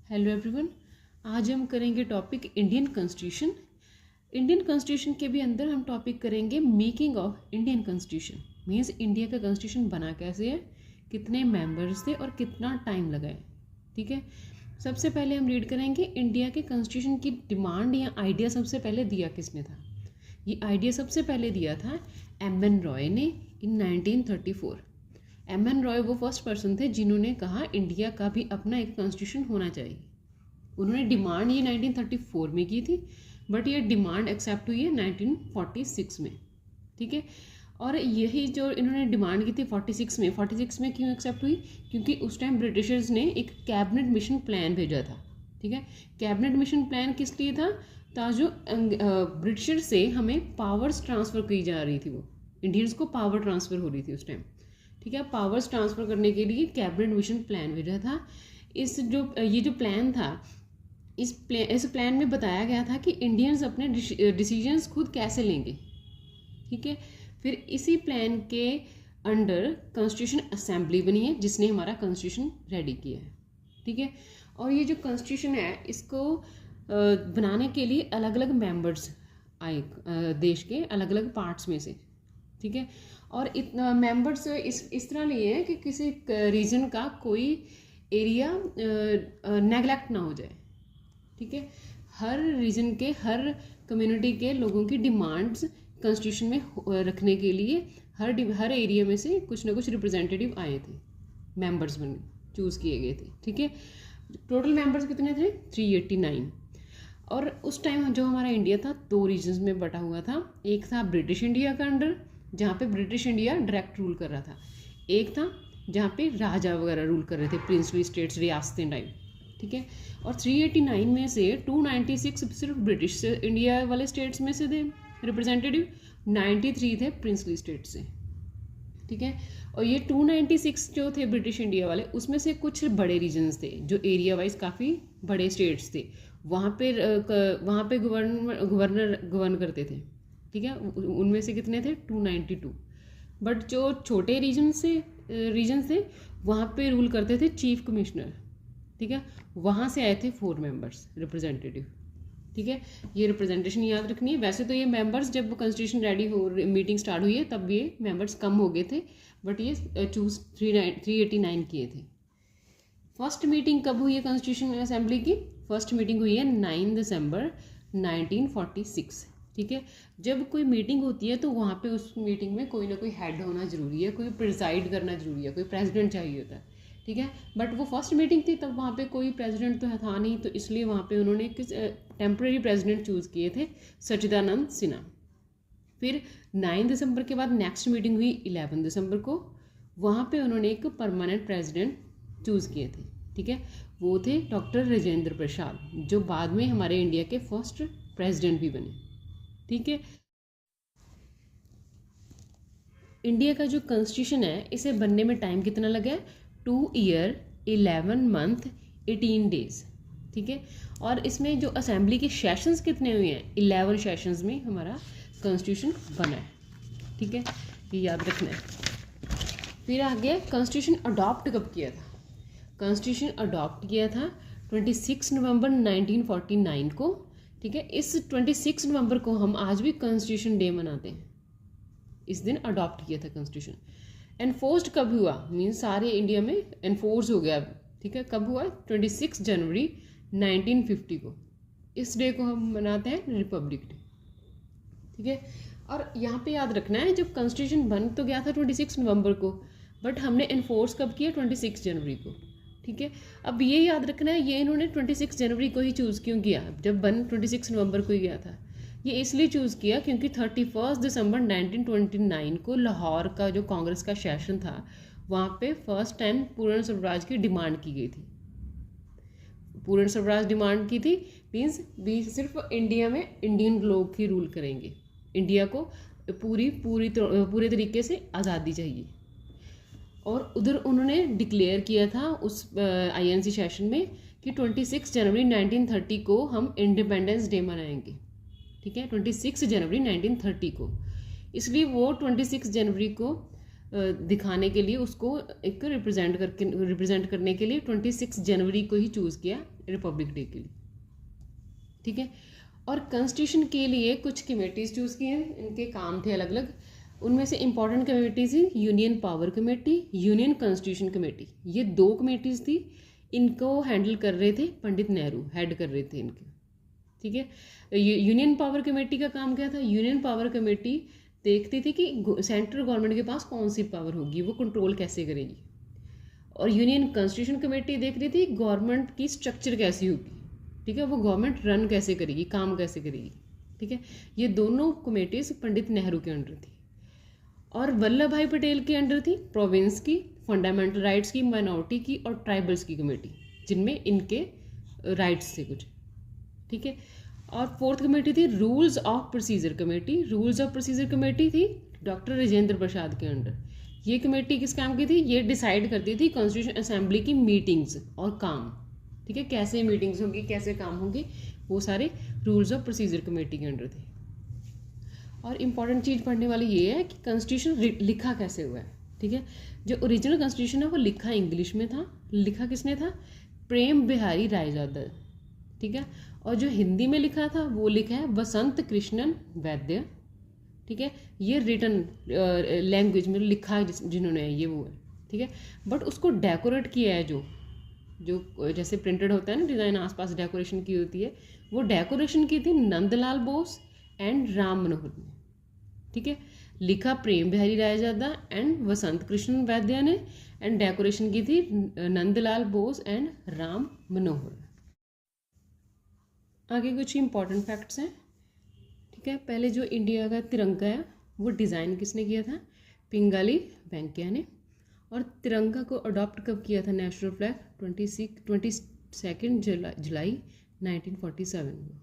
Hello everyone. आज हम करेंगे topic Indian constitution. Indian constitution के भी अंदर हम टॉपिक करेंगे making of Indian constitution. Means India का कॉन्स्टिट्यूशन बना कैसे है, कितने मेंबर्स थे और कितना टाइम लगा है। ठीक है, सबसे पहले हम रीड करेंगे इंडिया के कॉन्स्टिट्यूशन की डिमांड या आइडिया सबसे पहले दिया किसने था। ये आइडिया सबसे पहले दिया था एम.एन. रॉय ने इन 1934। एम.एन. रॉय वो फर्स्ट पर्सन थे जिन्होंने कहा इंडिया का भी अपना एक कॉन्स्टिट्यूशन होना चाहिए। उन्होंने डिमांड ये 1934 में की थी, बट ये डिमांड एक्सेप्ट हुई है 1946 में। ठीक है, और यही जो इन्होंने डिमांड की थी 46 में क्यों एक्सेप्ट हुई, क्योंकि उस टाइम ब्रिटिशर्स ने एक कैबिनेट मिशन प्लान भेजा था। ठीक है, कैबिनेट मिशन प्लान किस लिए था, जो ब्रिटिशर से हमें पावर्स ट्रांसफ़र की जा रही थी, वो इंडियंस को पावर ट्रांसफ़र हो रही थी उस टाइम। ठीक है, पावर्स ट्रांसफ़र करने के लिए कैबिनेट मिशन प्लान भेजा था। ये जो प्लान था, इस प्लान में बताया गया था कि इंडियंस अपने डिसीजंस खुद कैसे लेंगे। ठीक है, फिर इसी प्लान के अंडर कॉन्स्टिट्यूशन असेंबली बनी है जिसने हमारा कॉन्स्टिट्यूशन रेडी किया है। ठीक है, और ये जो कॉन्स्टिट्यूशन है इसको बनाने के लिए अलग अलग मेंबर्स आए देश के अलग अलग पार्ट्स में से। ठीक है, और इतना मेंबर्स इस तरह लिए हैं कि किसी रीजन का कोई एरिया नेगलेक्ट ना हो जाए। ठीक है, हर रीजन के हर कम्युनिटी के लोगों की डिमांड्स कॉन्स्टिट्यूशन में रखने के लिए हर एरिया में से कुछ ना कुछ रिप्रेजेंटेटिव आए थे, मेंबर्स बने चूज़ किए गए थे। ठीक है, टोटल मेंबर्स कितने थे, 389। और उस टाइम जो हमारा इंडिया था दो रीजन्स में बटा हुआ था। एक था ब्रिटिश इंडिया का अंडर, जहाँ पे ब्रिटिश इंडिया डायरेक्ट रूल कर रहा था। एक था जहाँ पे राजा वगैरह रूल कर रहे थे, प्रिंसली स्टेट्स, रियासतें टाइप। ठीक है, और 389 में से 296 सिर्फ ब्रिटिश इंडिया वाले स्टेट्स में से थे रिप्रेजेंटेटिव, 93 थे प्रिंसली स्टेट से। ठीक है, और ये 296 जो थे ब्रिटिश इंडिया वाले, उसमें से कुछ बड़े रीजन्स थे जो एरिया वाइज काफ़ी बड़े स्टेट्स थे, वहाँ पे गवर्न करते थे। ठीक है, उनमें से कितने थे, 292। बट जो छोटे रीजन थे वहाँ पे रूल करते थे चीफ कमिश्नर। ठीक है, वहाँ से आए थे 4 मेंबर्स रिप्रेजेंटेटिव। ठीक है, ये रिप्रेजेंटेशन याद रखनी है। वैसे तो ये मेंबर्स जब कॉन्स्टिट्यूशन मीटिंग स्टार्ट हुई है तब ये मेंबर्स कम हो गए थे, बट ये चूज 389 किए थे। फर्स्ट मीटिंग कब हुई है कॉन्स्टिट्यूशन असेंबली की, फर्स्ट मीटिंग हुई है 9 दिसंबर 1946। ठीक है, जब कोई मीटिंग होती है तो वहाँ पे उस मीटिंग में कोई ना कोई हेड होना जरूरी है, कोई प्रिसाइड करना जरूरी है, कोई प्रेसिडेंट चाहिए होता है। ठीक है, बट वो फर्स्ट मीटिंग थी तब वहाँ पे कोई प्रेसिडेंट तो था नहीं, तो इसलिए वहाँ पे उन्होंने एक टेम्प्रेरी प्रेसिडेंट चूज़ किए थे, सच्चिदानंद सिन्हा। फिर 9 दिसंबर के बाद नेक्स्ट मीटिंग हुई 11 दिसंबर को, वहाँ पे उन्होंने एक परमानेंट प्रेसिडेंट चूज़ किए थे। ठीक है, वो थे डॉक्टर राजेंद्र प्रसाद, जो बाद में हमारे इंडिया के फर्स्ट प्रेसिडेंट भी बने। ठीक है, इंडिया का जो कॉन्स्टिट्यूशन है इसे बनने में टाइम कितना लगा है, 2 ईयर 11 मंथ 18 डेज। ठीक है, और इसमें जो असेंबली के सेशंस कितने हुए हैं, 11 सेशंस में हमारा कॉन्स्टिट्यूशन बना है। ठीक है, ये याद रखना है। फिर आगे कॉन्स्टिट्यूशन अडॉप्ट कब किया था, कॉन्स्टिट्यूशन अडॉप्ट किया था 26 नवंबर 1949 को। ठीक है, इस 26 नवंबर को हम आज भी कॉन्स्टिट्यूशन डे मनाते हैं। इस दिन अडॉप्ट किया था कॉन्स्टिट्यूशन। एनफोर्स्ड कब हुआ, मीन्स सारे इंडिया में एनफोर्स हो गया। ठीक है, कब हुआ, 26 जनवरी 1950 को। इस डे को हम मनाते हैं रिपब्लिक डे। ठीक है, और यहाँ पे याद रखना है जब कॉन्स्टिट्यूशन बन तो गया था 26 नवंबर को, बट हमने एनफोर्स कब किया, 26 जनवरी को। ठीक है, अब ये याद रखना है ये इन्होंने 26 जनवरी को ही चूज़ क्यों किया, जब बन 26 नवंबर को ही गया था। ये इसलिए चूज़ किया क्योंकि 31 दिसंबर 1929 को लाहौर का जो कांग्रेस का सेशन था वहाँ पे फर्स्ट टाइम पूर्ण स्वराज की डिमांड की गई थी। पूर्ण स्वराज डिमांड की थी मीन्स भी सिर्फ इंडिया में इंडियन लोग ही रूल करेंगे, इंडिया को पूरे तरीके से आज़ादी चाहिए। और उधर उन्होंने डिक्लेयर किया था उस INC सेशन में कि 26 जनवरी 1930 को हम इंडिपेंडेंस डे मनाएंगे। ठीक है, 26 जनवरी 1930 को, इसलिए वो 26 जनवरी को दिखाने के लिए उसको एक रिप्रेजेंट करने के लिए 26 जनवरी को ही चूज़ किया रिपब्लिक डे के लिए, ठीक है। और कॉन्स्टिट्यूशन के लिए कुछ कमेटीज़ चूज़ की हैं, इनके काम थे अलग अलग। उनमें से इंपॉर्टेंट कमेटीज़ थी union power committee, union constitution committee. ये 2 कमेटीज़ थी, इनको हैंडल कर रहे थे पंडित नेहरू, हेड कर रहे थे इनके, ठीक है। यूनियन पावर कमेटी का काम क्या था? यूनियन पावर कमेटी देखती थी कि सेंट्रल गवर्नमेंट के पास कौन सी पावर होगी, वो कंट्रोल कैसे करेगी। और यूनियन कॉन्स्टिट्यूशन कमेटी देख रही थी गवर्नमेंट की स्ट्रक्चर कैसी होगी, ठीक है, वो गवर्नमेंट रन कैसे करेगी, काम कैसे करेगी, ठीक है। ये दोनों कमेटीज पंडित नेहरू के अंडर थी। और वल्लभ भाई पटेल के अंडर थी प्रोविंस की, फंडामेंटल राइट्स की, माइनॉरिटी की और ट्राइबल्स की कमेटी, जिनमें इनके राइट्स थे कुछ, ठीक है। और 4th कमेटी थी rules of procedure committee. Rules of procedure committee थी डॉक्टर राजेंद्र प्रसाद के अंडर। ये कमेटी किस काम की थी? ये डिसाइड करती थी कॉन्स्टिट्यूशन असेंबली की मीटिंग्स और काम, ठीक है, कैसे मीटिंग्स होंगी, कैसे काम होंगे, वो सारे रूल्स ऑफ प्रोसीजर कमेटी के अंडर थे। और इम्पॉर्टेंट चीज़ पढ़ने वाली ये है कि कॉन्स्टिट्यूशन लिखा कैसे हुआ है, ठीक है। जो ओरिजिनल कॉन्स्टिट्यूशन है वो लिखा इंग्लिश में था। लिखा किसने था? प्रेम बिहारी रायजादा, ठीक है। और जो हिंदी में लिखा था वो लिखा है वसंत कृष्णन वैद्य, ठीक है। ये रिटन लैंग्वेज में लिखा है जिन्होंने, ये वो है, ठीक है। बट उसको डेकोरेट किया है जो जैसे प्रिंटेड होता है ना डिज़ाइन, आसपास डेकोरेशन की होती है, वो डेकोरेशन की थी नंदलाल बोस एंड राम मनोहर ने, ठीक है। लिखा प्रेम बिहारी रायजादा एंड वसंत कृष्ण वैद्य ने, एंड डेकोरेशन की थी नंदलाल बोस एंड राम मनोहर। आगे कुछ इंपॉर्टेंट फैक्ट्स हैं, ठीक है। पहले जो इंडिया का तिरंगा है वो डिज़ाइन किसने किया था? पिंगाली वेंकैया ने। और तिरंगा को अडॉप्ट कब किया था नेशनल फ्लैग? 22 जुलाई 1947 को,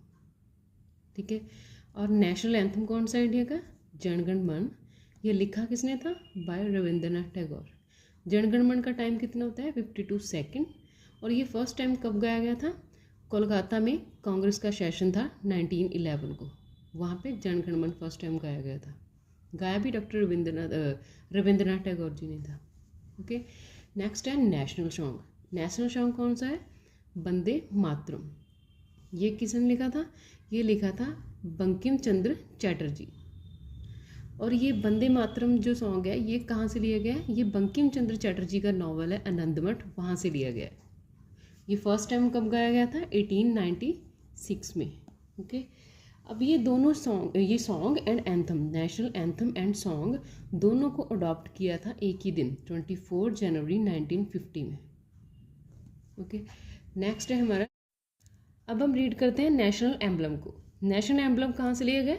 ठीक है। और नेशनल एंथम कौन सा इंडिया का? जनगण मन। ये लिखा किसने था? बाय रविंद्रनाथ टैगोर। जनगण मन का टाइम कितना होता है? 52 सेकेंड। और ये फर्स्ट टाइम कब गाया गया था? कोलकाता में कांग्रेस का सेशन था 1911 को, वहाँ पे जनगण मन फर्स्ट टाइम गाया गया था। गाया भी डॉक्टर रविंद्रनाथ टैगोर जी ने था, ओके। नेक्स्ट है नेशनल सॉन्ग। नेशनल सॉन्ग कौन सा है? वंदे मातरम। ये किसने लिखा था? ये लिखा था बंकिम चंद्र चैटर्जी। और ये वंदे मातरम जो सॉन्ग है ये कहाँ से लिया गया है? ये बंकिम चंद्र चैटर्जी का नॉवल है आनंदमठ, वहाँ से लिया गया है। ये फर्स्ट टाइम कब गाया गया था? 1896 में, ओके। अब ये दोनों सॉन्ग, ये song and anthem, national anthem and song, दोनों को अडॉप्ट किया था एक ही दिन 24 जनवरी 1950 में, ओके। नेक्स्ट है हमारा, अब हम रीड करते हैं नेशनल एम्बलम को। नेशनल एम्बलम कहाँ से लिया गया?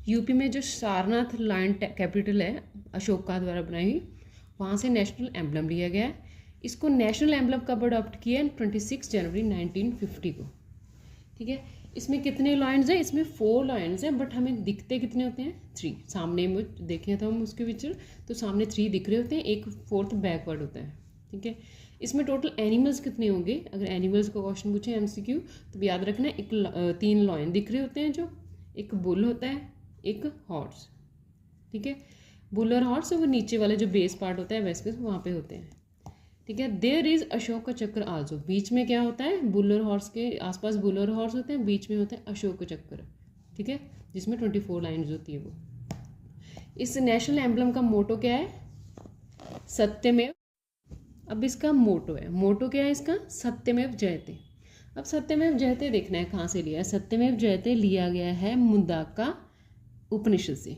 यूपी में जो सारनाथ लायन कैपिटल है अशोका द्वारा बनाई हुई, वहाँ से नेशनल एम्बलम लिया गया है। इसको नेशनल एम्बलम कब अडॉप्ट किया है? 26 जनवरी 1950 को, ठीक है। इसमें कितने लाइन्स हैं? इसमें 4 लाइन्स हैं, बट हमें दिखते कितने होते हैं? 3। सामने में देखें तो हम उसके पिक्चर, तो सामने 3 दिख रहे होते हैं, एक 4th बैकवर्ड होता है, ठीक है। इसमें टोटल एनिमल्स कितने होंगे? अगर एनिमल्स का क्वेश्चन पूछे MCQ तो याद रखना, 3 लाइन दिख रहे होते हैं, जो एक बुल होता है, एक हॉर्स, ठीक है। बुल और हॉर्स वो नीचे वाले जो बेस पार्ट होता है वेस्कस, वहाँ पे होते हैं, ठीक है। देयर इज अशोक चक्र आल्सो। बीच में क्या होता है? बुल और हॉर्स के आसपास बुल और हॉर्स होते हैं, बीच में होता है अशोक चक्र, ठीक है, जिसमें 24 लाइन्स होती है वो। इस नेशनल एम्बलम का मोटो क्या है? सत्यमेव। अब इसका मोटो है, मोटो क्या है इसका? सत्यमेव जयते। अब सत्यमेव जयते देखना है कहाँ से लिया है। सत्यमेव जयते लिया गया है मुंडाका उपनिषद से।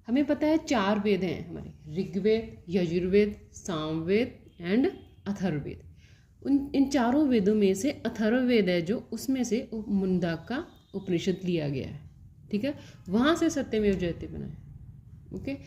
हमें पता है 4 वेद हैं हमारे, ऋग्वेद, यजुर्वेद, सामवेद एंड अथर्ववेद। इन चारों वेदों में से अथर्ववेद है जो, उसमें से मुंडाका उपनिषद लिया गया है, ठीक है। वहाँ से सत्यमेव जयते बना है, ओके।